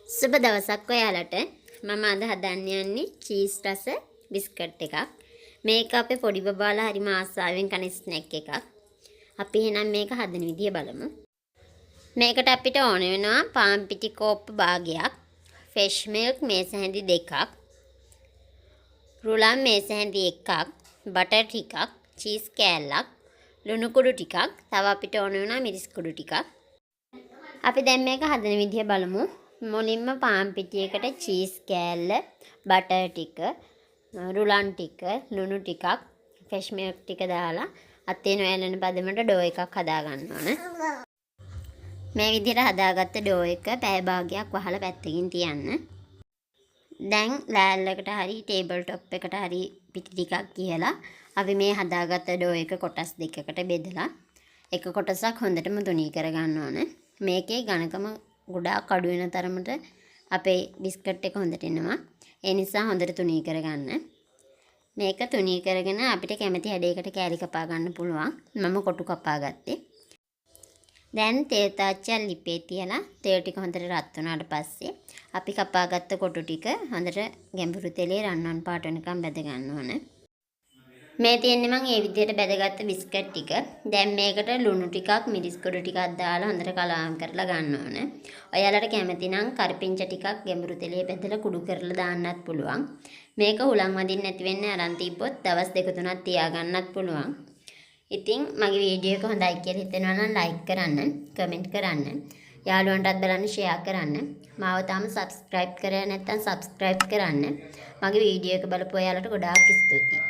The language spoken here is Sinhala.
සුබ දවසක් ඔයාලට. මම අද හදන්න යන්නේ චීස් රස බිස්කට් එකක්. මේක අපේ පොඩි බබාලා හරිම ආසාවෙන් කන ස්නැක් එකක්. අපි එහෙනම් මේක හදන විදිය බලමු. මේකට අපිට ඕන වෙනවා පාන් පිටි කෝප්ප භාගයක්, ෆ්‍රෙෂ් මිල්ක් මේස හැඳි 2ක්, රුලන් මේස හැඳි 1ක්, බටර් ටිකක්, චීස් කෑල්ලක්, ලුණු කුඩු ටිකක්, තව අපිට ඕන වෙනවා මිරිස් කුඩු ටිකක්. අපි දැන් මේක හදන විදිය බලමු. මුලින්ම පාන් පිටියකට චීස් කෑල්ල, බටර් ටික, රුලන් ටික, ලුණු ටිකක්, ෆ්‍රෙෂ් මිල්ක් ටික දාලා අතේ නොඇලෙන පදමට ඩෝ එකක් හදා ගන්න ඕන. මේ විදිහට හදාගත්ත ඩෝ එක පැය භාගයක් වහලා පැත්තකින් තියන්න. දැන් ලෑල්ලකට හරි ටේබල් টොප් එකට හරි පිටි ටිකක් කියලා අපි මේ හදාගත්ත ඩෝ එක කොටස් දෙකකට බෙදලා එක කොටසක් හොඳටම තුනී කරගන්න ඕන. මේකේ ඝනකම ගොඩාක් අඩු වෙන තරමට අපේ බිස්කට් එක හොඳට එනවා. ඒ නිසා හොඳට තුනී කරගන්න. මේක තුනී කරගෙන අපිට කැමති හැඩයකට කෑලි කපා ගන්න පුළුවන්. මම කොටු කපා ගත්තේ. දැන් තේ තාච්චියක් ලිපේ තියලා තේ ටික හොඳට රත් වුණාට පස්සේ අපි කපාගත්ත කොටු ටික හොඳට ගැඹුරු තෙලේ රන්වන් පාට වෙනකම් බැද ගන්න ඕන. මේ තියෙන්නේ මම මේ විදිහට බැදගත්ත බිස්කට් ටික. දැන් මේකට ලුණු ටිකක් මිරිස් කුඩු ටිකක් දාලා හොඳට කලවම් කරලා ගන්න ඕන. ඔයාලට කැමති නම් කරපිංච ටිකක් ගැඹුරු තෙලේ බැදලා කුඩු කරලා දාන්නත් පුළුවන්. මේක හුලං වදින්න නැති වෙන්න අරන් තිබ්බොත් දවස් 2-3ක් තියාගන්නත් පුළුවන්. ඉතින් මගේ වීඩියෝ එක හොඳයි කියලා හිතෙනවා නම් ලයික් කරන්න, කමෙන්ට් කරන්න, යාළුවන්ටත් බලන්න ෂෙයා කරන්න. මාව තාම සබ්ස්ක්‍රයිබ් කරලා නැත්නම් සබ්ස්ක්‍රයිබ් කරන්න. මගේ වීඩියෝ එක බලපු ඔයාලට ගොඩාක් ස්තුතියි.